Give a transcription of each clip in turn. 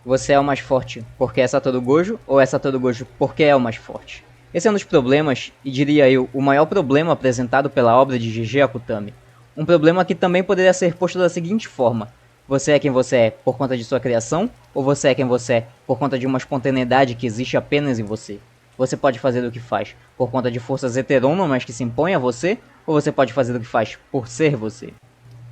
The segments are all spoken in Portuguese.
Você é o mais forte porque é Satoru Gojo ou é Satoru Gojo porque é o mais forte? Esse é um dos problemas, e diria eu, o maior problema apresentado pela obra de G.G. Akutami. Um problema que também poderia ser posto da seguinte forma: você é quem você é por conta de sua criação, ou você é quem você é por conta de uma espontaneidade que existe apenas em você? Você pode fazer o que faz por conta de forças heterônomas que se impõem a você, ou você pode fazer o que faz por ser você?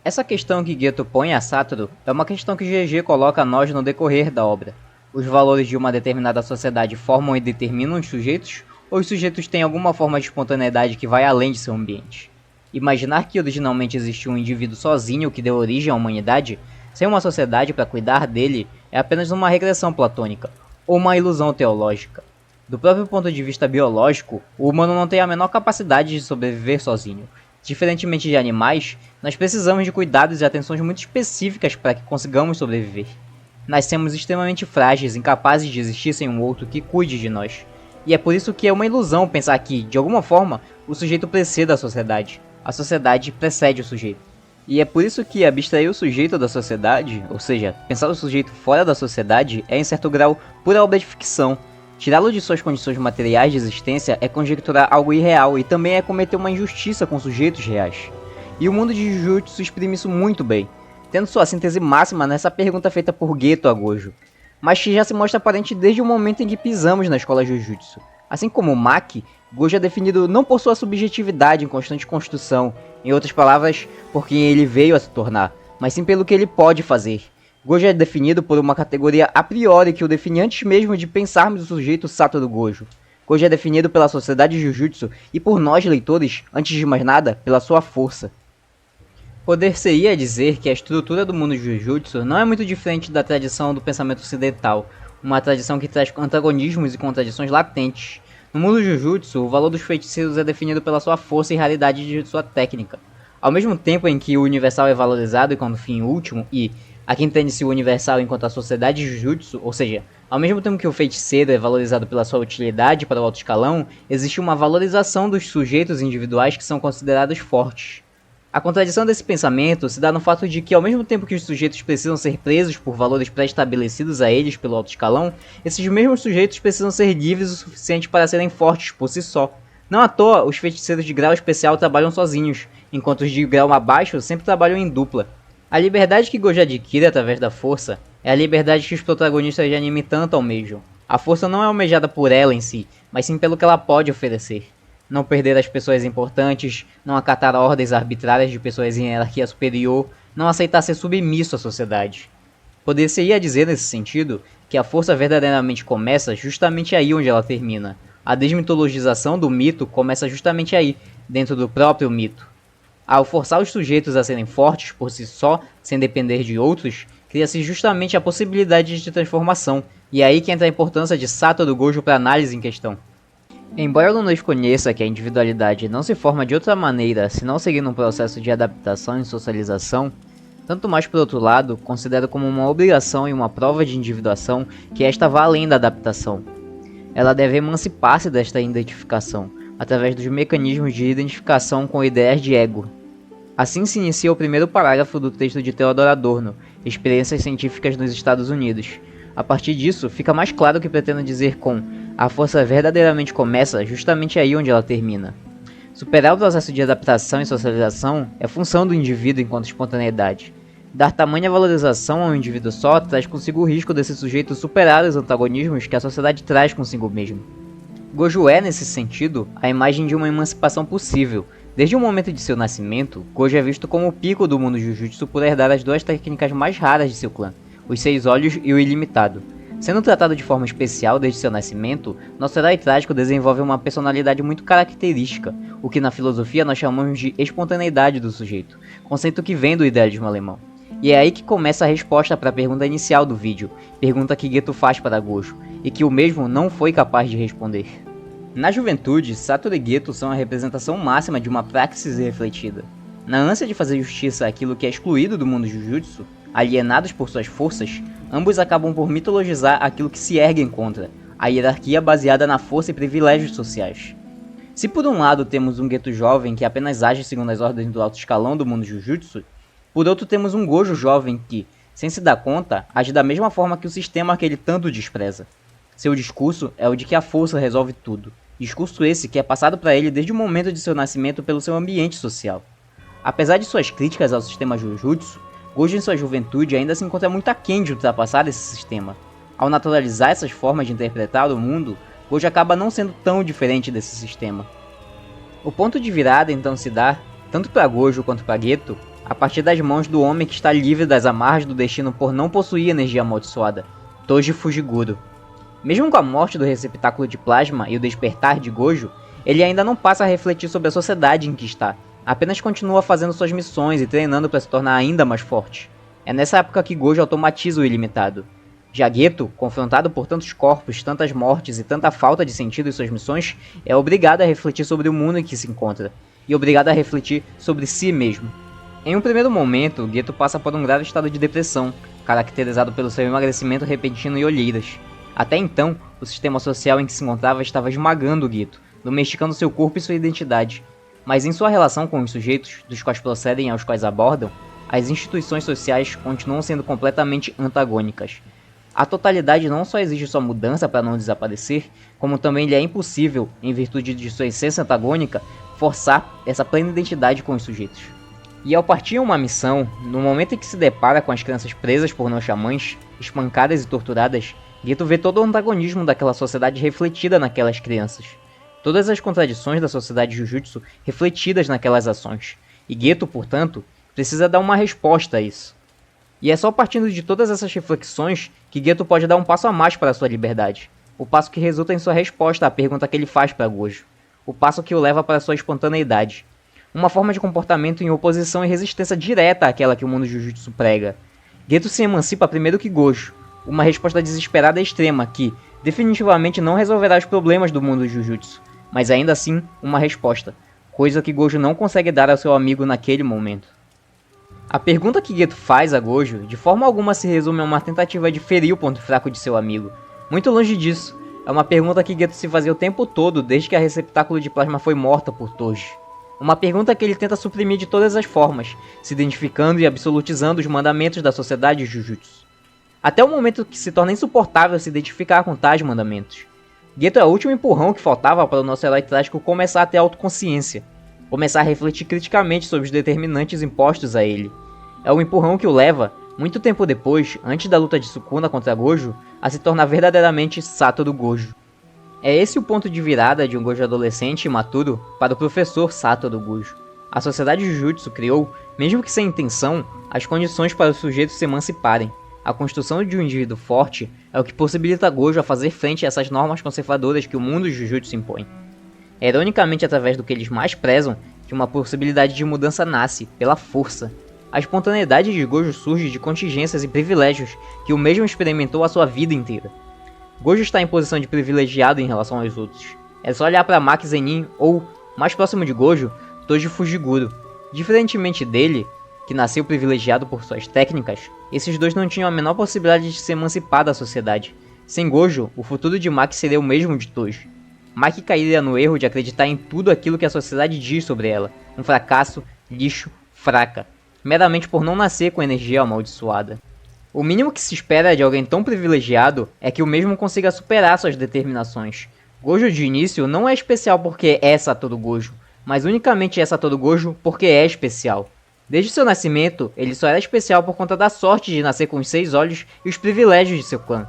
Essa questão que Geto põe a Satoru é uma questão que GG coloca a nós no decorrer da obra. Os valores de uma determinada sociedade formam e determinam os sujeitos, ou os sujeitos têm alguma forma de espontaneidade que vai além de seu ambiente? Imaginar que originalmente existiu um indivíduo sozinho que deu origem à humanidade, sem uma sociedade para cuidar dele, é apenas uma regressão platônica, ou uma ilusão teológica. Do próprio ponto de vista biológico, o humano não tem a menor capacidade de sobreviver sozinho. Diferentemente de animais, nós precisamos de cuidados e atenções muito específicas para que consigamos sobreviver. Nascemos extremamente frágeis, incapazes de existir sem um outro que cuide de nós. E é por isso que é uma ilusão pensar que, de alguma forma, o sujeito precede a sociedade precede o sujeito. E é por isso que abstrair o sujeito da sociedade, ou seja, pensar o sujeito fora da sociedade, é em certo grau pura obra de ficção. Tirá-lo de suas condições materiais de existência é conjecturar algo irreal e também é cometer uma injustiça com sujeitos reais. E o mundo de Jujutsu exprime isso muito bem, tendo sua síntese máxima nessa pergunta feita por Geto a Gojo, mas que já se mostra aparente desde o momento em que pisamos na escola Jujutsu. Assim como Maki, Gojo é definido não por sua subjetividade em constante construção, em outras palavras, por quem ele veio a se tornar, mas sim pelo que ele pode fazer. Gojo é definido por uma categoria a priori que o define antes mesmo de pensarmos o sujeito Satoru Gojo. Gojo é definido pela sociedade Jujutsu e por nós leitores, antes de mais nada, pela sua força. Poder-se-ia dizer que a estrutura do mundo Jujutsu não é muito diferente da tradição do pensamento ocidental, uma tradição que traz antagonismos e contradições latentes. No mundo Jujutsu, o valor dos feiticeiros é definido pela sua força e raridade de sua técnica. Ao mesmo tempo em que o universal é valorizado enquanto fim último e, aqui entende-se o universal enquanto a sociedade Jujutsu, ou seja, ao mesmo tempo que o feiticeiro é valorizado pela sua utilidade para o alto escalão, existe uma valorização dos sujeitos individuais que são considerados fortes. A contradição desse pensamento se dá no fato de que, ao mesmo tempo que os sujeitos precisam ser presos por valores pré-estabelecidos a eles pelo alto escalão, esses mesmos sujeitos precisam ser livres o suficiente para serem fortes por si só. Não à toa, os feiticeiros de grau especial trabalham sozinhos, enquanto os de grau abaixo sempre trabalham em dupla. A liberdade que Gojo adquire através da força é a liberdade que os protagonistas de anime tanto almejam. A força não é almejada por ela em si, mas sim pelo que ela pode oferecer. Não perder as pessoas importantes, não acatar ordens arbitrárias de pessoas em hierarquia superior, não aceitar ser submisso à sociedade. Poder-se-ia dizer nesse sentido que a força verdadeiramente começa justamente aí onde ela termina. A desmitologização do mito começa justamente aí, dentro do próprio mito. Ao forçar os sujeitos a serem fortes por si só, sem depender de outros, cria-se justamente a possibilidade de transformação, e é aí que entra a importância de Satoru Gojo para a análise em questão. Embora eu não desconheça que a individualidade não se forma de outra maneira senão seguindo um processo de adaptação e socialização, tanto mais por outro lado, considero como uma obrigação e uma prova de individuação que esta vá além da adaptação. Ela deve emancipar-se desta identificação, através dos mecanismos de identificação com ideias de ego. Assim se inicia o primeiro parágrafo do texto de Theodor Adorno, Experiências Científicas nos Estados Unidos. A partir disso, fica mais claro o que pretendo dizer com a força verdadeiramente começa justamente aí onde ela termina. Superar o processo de adaptação e socialização é função do indivíduo enquanto espontaneidade. Dar tamanha valorização ao indivíduo só traz consigo o risco desse sujeito superar os antagonismos que a sociedade traz consigo mesmo. Gojo é, nesse sentido, a imagem de uma emancipação possível. Desde o momento de seu nascimento, Gojo é visto como o pico do mundo Jujutsu por herdar as duas técnicas mais raras de seu clã, os 6 olhos e o ilimitado. Sendo tratado de forma especial desde seu nascimento, nosso herói trágico desenvolve uma personalidade muito característica, o que na filosofia nós chamamos de espontaneidade do sujeito, conceito que vem do idealismo alemão. E é aí que começa a resposta para a pergunta inicial do vídeo, pergunta que Geto faz para Gojo, e que o mesmo não foi capaz de responder. Na juventude, Satoru e Geto são a representação máxima de uma praxis refletida. Na ânsia de fazer justiça àquilo que é excluído do mundo Jujutsu, alienados por suas forças, ambos acabam por mitologizar aquilo que se erguem contra, a hierarquia baseada na força e privilégios sociais. Se por um lado temos um Geto jovem que apenas age segundo as ordens do alto escalão do mundo Jujutsu, por outro temos um Gojo jovem que, sem se dar conta, age da mesma forma que o sistema que ele tanto despreza. Seu discurso é o de que a força resolve tudo. Discurso esse que é passado para ele desde o momento de seu nascimento pelo seu ambiente social. Apesar de suas críticas ao sistema Jujutsu, Gojo em sua juventude ainda se encontra muito aquém de ultrapassar esse sistema. Ao naturalizar essas formas de interpretar o mundo, Gojo acaba não sendo tão diferente desse sistema. O ponto de virada então se dá, tanto para Gojo quanto para Geto, a partir das mãos do homem que está livre das amarras do destino por não possuir energia amaldiçoada, Toji Fujiguro. Mesmo com a morte do receptáculo de plasma e o despertar de Gojo, ele ainda não passa a refletir sobre a sociedade em que está, apenas continua fazendo suas missões e treinando para se tornar ainda mais forte. É nessa época que Gojo automatiza o ilimitado. Já Geto, confrontado por tantos corpos, tantas mortes e tanta falta de sentido em suas missões, é obrigado a refletir sobre o mundo em que se encontra, e obrigado a refletir sobre si mesmo. Em um primeiro momento, Geto passa por um grave estado de depressão, caracterizado pelo seu emagrecimento repentino e olheiras. Até então, o sistema social em que se encontrava estava esmagando Geto, domesticando seu corpo e sua identidade. Mas em sua relação com os sujeitos, dos quais procedem e aos quais abordam, as instituições sociais continuam sendo completamente antagônicas. A totalidade não só exige sua mudança para não desaparecer, como também lhe é impossível, em virtude de sua essência antagônica, forçar essa plena identidade com os sujeitos. E ao partir em uma missão, no momento em que se depara com as crianças presas por não-xamãs, espancadas e torturadas, Geto vê todo o antagonismo daquela sociedade refletida naquelas crianças. Todas as contradições da sociedade Jujutsu refletidas naquelas ações. E Geto, portanto, precisa dar uma resposta a isso. E é só partindo de todas essas reflexões que Geto pode dar um passo a mais para a sua liberdade. O passo que resulta em sua resposta à pergunta que ele faz para Gojo. O passo que o leva para sua espontaneidade. Uma forma de comportamento em oposição e resistência direta àquela que o mundo Jujutsu prega. Geto se emancipa primeiro que Gojo. Uma resposta desesperada e extrema que, definitivamente, não resolverá os problemas do mundo Jujutsu. Mas ainda assim, uma resposta. Coisa que Gojo não consegue dar ao seu amigo naquele momento. A pergunta que Geto faz a Gojo, de forma alguma se resume a uma tentativa de ferir o ponto fraco de seu amigo. Muito longe disso, é uma pergunta que Geto se fazia o tempo todo desde que a receptáculo de plasma foi morta por Toji. Uma pergunta que ele tenta suprimir de todas as formas, se identificando e absolutizando os mandamentos da sociedade Jujutsu. Até o momento que se torna insuportável se identificar com tais mandamentos. Geto é o último empurrão que faltava para o nosso herói trágico começar a ter autoconsciência. Começar a refletir criticamente sobre os determinantes impostos a ele. É o empurrão que o leva, muito tempo depois, antes da luta de Sukuna contra Gojo, a se tornar verdadeiramente Satoru Gojo. É esse o ponto de virada de um Gojo adolescente e maturo para o professor Satoru Gojo. A sociedade Jujutsu criou, mesmo que sem intenção, as condições para os sujeitos se emanciparem. A construção de um indivíduo forte é o que possibilita Gojo a fazer frente a essas normas conservadoras que o mundo Jujutsu impõe. É ironicamente através do que eles mais prezam que uma possibilidade de mudança nasce, pela força. A espontaneidade de Gojo surge de contingências e privilégios que o mesmo experimentou a sua vida inteira. Gojo está em posição de privilegiado em relação aos outros. É só olhar para Maki Zenin ou, mais próximo de Gojo, Toji Fujiguro. Diferentemente dele, que nasceu privilegiado por suas técnicas, esses dois não tinham a menor possibilidade de se emancipar da sociedade. Sem Gojo, o futuro de Maki seria o mesmo de Toji. Maki cairia no erro de acreditar em tudo aquilo que a sociedade diz sobre ela, um fracasso, lixo, fraca, meramente por não nascer com energia amaldiçoada. O mínimo que se espera de alguém tão privilegiado é que o mesmo consiga superar suas determinações. Gojo de início não é especial porque é Satoru Gojo, mas unicamente é Satoru Gojo porque é especial. Desde seu nascimento, ele só era especial por conta da sorte de nascer com os 6 olhos e os privilégios de seu clã.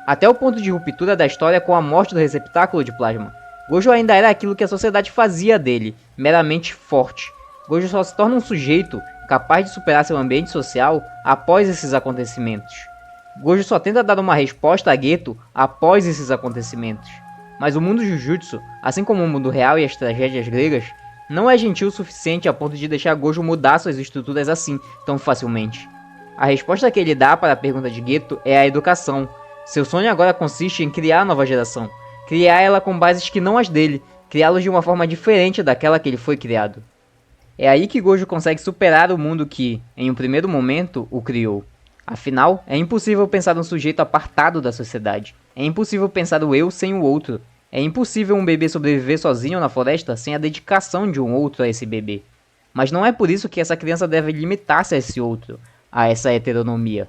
Até o ponto de ruptura da história com a morte do receptáculo de plasma. Gojo ainda era aquilo que a sociedade fazia dele, meramente forte. Gojo só se torna um sujeito capaz de superar seu ambiente social após esses acontecimentos. Gojo só tenta dar uma resposta a Geto após esses acontecimentos. Mas o mundo Jujutsu, assim como o mundo real e as tragédias gregas, não é gentil o suficiente a ponto de deixar Gojo mudar suas estruturas assim, tão facilmente. A resposta que ele dá para a pergunta de Geto é a educação. Seu sonho agora consiste em criar a nova geração, criar ela com bases que não as dele, criá-los de uma forma diferente daquela que ele foi criado. É aí que Gojo consegue superar o mundo que, em um primeiro momento, o criou. Afinal, é impossível pensar um sujeito apartado da sociedade. É impossível pensar o eu sem o outro. É impossível um bebê sobreviver sozinho na floresta sem a dedicação de um outro a esse bebê. Mas não é por isso que essa criança deve limitar-se a esse outro, a essa heteronomia.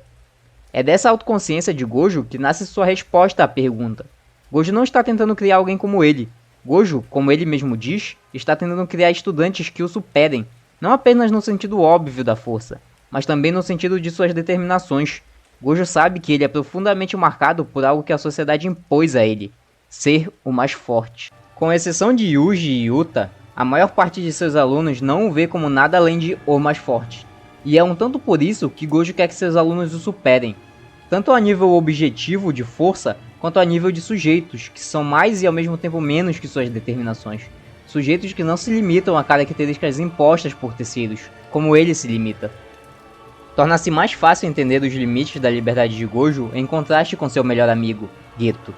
É dessa autoconsciência de Gojo que nasce sua resposta à pergunta. Gojo não está tentando criar alguém como ele. Gojo, como ele mesmo diz, está tentando criar estudantes que o superem, não apenas no sentido óbvio da força, mas também no sentido de suas determinações. Gojo sabe que ele é profundamente marcado por algo que a sociedade impôs a ele: ser o mais forte. Com exceção de Yuji e Yuta, a maior parte de seus alunos não o vê como nada além de o mais forte. E é um tanto por isso que Gojo quer que seus alunos o superem, tanto a nível objetivo de força, quanto a nível de sujeitos, que são mais e ao mesmo tempo menos que suas determinações. Sujeitos que não se limitam a características impostas por terceiros, como ele se limita. Torna-se mais fácil entender os limites da liberdade de Gojo em contraste com seu melhor amigo, Geto.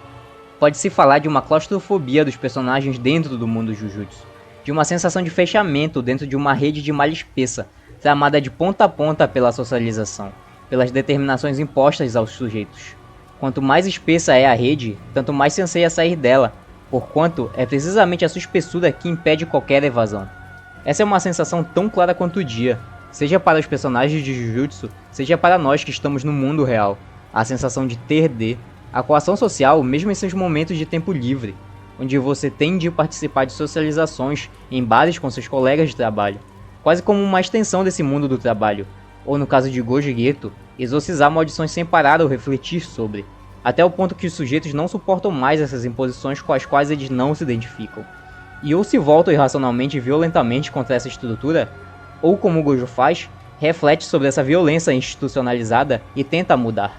Pode-se falar de uma claustrofobia dos personagens dentro do mundo Jujutsu, de uma sensação de fechamento dentro de uma rede de malha espessa, tramada de ponta a ponta pela socialização, pelas determinações impostas aos sujeitos. Quanto mais espessa é a rede, tanto mais se anseia sair dela, porquanto é precisamente a sua espessura que impede qualquer evasão. Essa é uma sensação tão clara quanto o dia, seja para os personagens de Jujutsu, seja para nós que estamos no mundo real, a sensação de ter de, a coação social mesmo em seus momentos de tempo livre, onde você tem de participar de socializações em bares com seus colegas de trabalho, quase como uma extensão desse mundo do trabalho, ou no caso de Gojo e Geto, exorcizar maldições sem parar ou refletir sobre, até o ponto que os sujeitos não suportam mais essas imposições com as quais eles não se identificam, e ou se voltam irracionalmente e violentamente contra essa estrutura, ou como Gojo faz, reflete sobre essa violência institucionalizada e tenta mudar.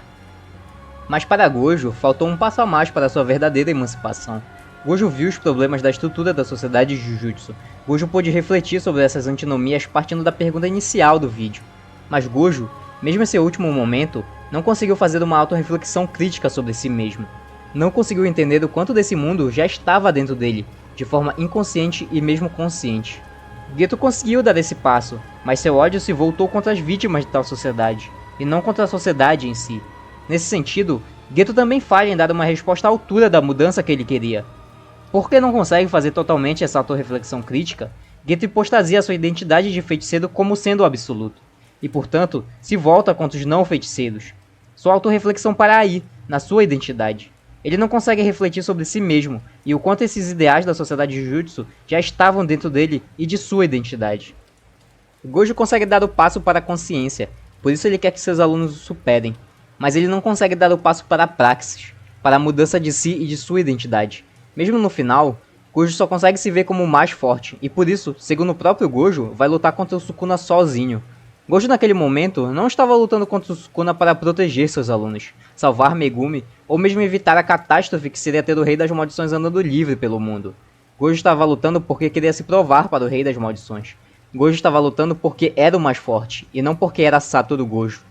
Mas para Gojo, faltou um passo a mais para sua verdadeira emancipação. Gojo viu os problemas da estrutura da sociedade de Jujutsu. Gojo pôde refletir sobre essas antinomias partindo da pergunta inicial do vídeo. Mas Gojo, mesmo em seu último momento, não conseguiu fazer uma autorreflexão crítica sobre si mesmo. Não conseguiu entender o quanto desse mundo já estava dentro dele, de forma inconsciente e mesmo consciente. Geto conseguiu dar esse passo, mas seu ódio se voltou contra as vítimas de tal sociedade, e não contra a sociedade em si. Nesse sentido, Geto também falha em dar uma resposta à altura da mudança que ele queria. Porque não consegue fazer totalmente essa autorreflexão crítica, Geto hipostasia sua identidade de feiticeiro como sendo o absoluto, e portanto, se volta contra os não feiticeiros. Sua autorreflexão para aí, na sua identidade. Ele não consegue refletir sobre si mesmo, e o quanto esses ideais da sociedade de Jujutsu já estavam dentro dele e de sua identidade. Gojo consegue dar o passo para a consciência, por isso ele quer que seus alunos o superem, mas ele não consegue dar o passo para a praxis, para a mudança de si e de sua identidade. Mesmo no final, Gojo só consegue se ver como o mais forte, e por isso, segundo o próprio Gojo, vai lutar contra o Sukuna sozinho. Gojo naquele momento não estava lutando contra o Sukuna para proteger seus alunos, salvar Megumi, ou mesmo evitar a catástrofe que seria ter o Rei das Maldições andando livre pelo mundo. Gojo estava lutando porque queria se provar para o Rei das Maldições. Gojo estava lutando porque era o mais forte, e não porque era Satoru Gojo.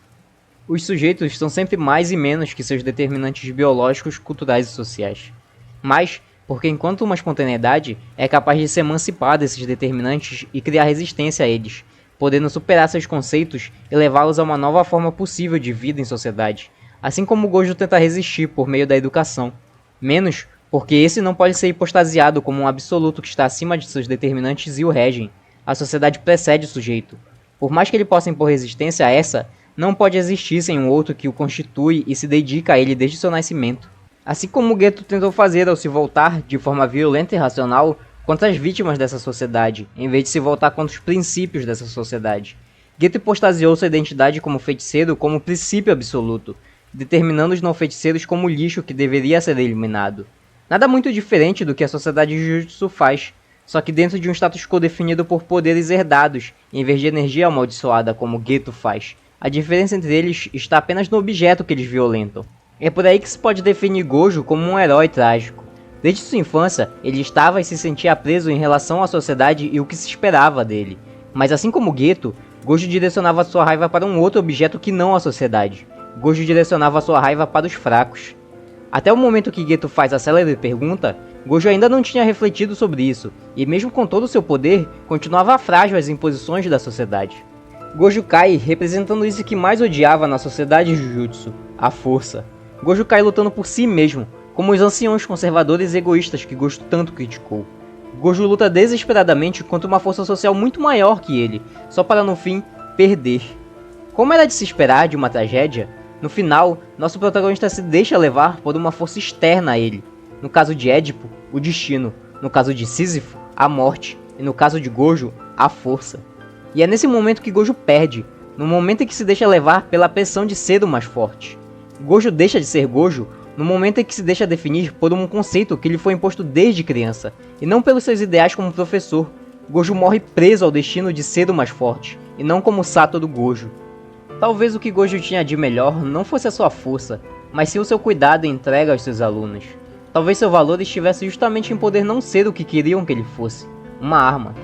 Os sujeitos são sempre mais e menos que seus determinantes biológicos, culturais e sociais. Mas, porque enquanto uma espontaneidade é capaz de se emancipar desses determinantes e criar resistência a eles, podendo superar seus conceitos e levá-los a uma nova forma possível de vida em sociedade, assim como Gojo tenta resistir por meio da educação. Menos, porque esse não pode ser hipostasiado como um absoluto que está acima de seus determinantes e o regem. A sociedade precede o sujeito. Por mais que ele possa impor resistência a essa, não pode existir sem um outro que o constitui e se dedica a ele desde seu nascimento. Assim como Geto tentou fazer ao se voltar, de forma violenta e racional, contra as vítimas dessa sociedade, em vez de se voltar contra os princípios dessa sociedade. Geto hipostasiou sua identidade como feiticeiro como princípio absoluto, determinando os não feiticeiros como lixo que deveria ser eliminado. Nada muito diferente do que a sociedade de Jujutsu faz, só que dentro de um status quo definido por poderes herdados, em vez de energia amaldiçoada como Geto faz. A diferença entre eles está apenas no objeto que eles violentam. É por aí que se pode definir Gojo como um herói trágico. Desde sua infância, ele estava e se sentia preso em relação à sociedade e o que se esperava dele. Mas assim como Geto, Gojo direcionava sua raiva para um outro objeto que não a sociedade. Gojo direcionava sua raiva para os fracos. Até o momento que Geto faz a célebre pergunta, Gojo ainda não tinha refletido sobre isso, e mesmo com todo o seu poder, continuava frágil às imposições da sociedade. Gojo cai representando isso que mais odiava na sociedade Jujutsu, a força. Gojo cai lutando por si mesmo, como os anciãos conservadores e egoístas que Gojo tanto criticou. Gojo luta desesperadamente contra uma força social muito maior que ele, só para no fim, perder. Como era de se esperar de uma tragédia, No final, nosso protagonista se deixa levar por uma força externa a ele. No caso de Édipo, o destino. No caso de Sísifo, a morte. E no caso de Gojo, a força. E é nesse momento que Gojo perde, no momento em que se deixa levar pela pressão de ser o mais forte. Gojo deixa de ser Gojo no momento em que se deixa definir por um conceito que lhe foi imposto desde criança, e não pelos seus ideais como professor. Gojo morre preso ao destino de ser o mais forte, e não como Satoru Gojo. Talvez o que Gojo tinha de melhor não fosse a sua força, mas sim o seu cuidado e entrega aos seus alunos. Talvez seu valor estivesse justamente em poder não ser o que queriam que ele fosse, uma arma.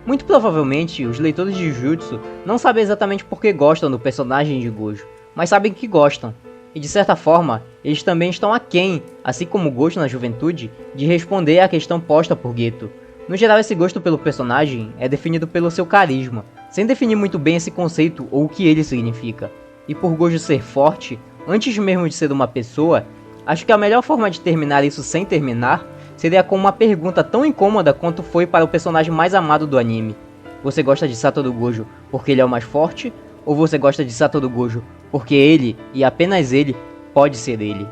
Muito provavelmente, os leitores de Jujutsu não sabem exatamente por que gostam do personagem de Gojo, mas sabem que gostam. E de certa forma, eles também estão aquém, assim como Gojo na juventude, de responder à questão posta por Geto. No geral, esse gosto pelo personagem é definido pelo seu carisma, sem definir muito bem esse conceito ou o que ele significa. E por Gojo ser forte, antes mesmo de ser uma pessoa, acho que a melhor forma de terminar isso sem terminar seria com uma pergunta tão incômoda quanto foi para o personagem mais amado do anime. Você gosta de Satoru Gojo porque ele é o mais forte? Ou você gosta de Satoru Gojo porque ele, e apenas ele, pode ser ele?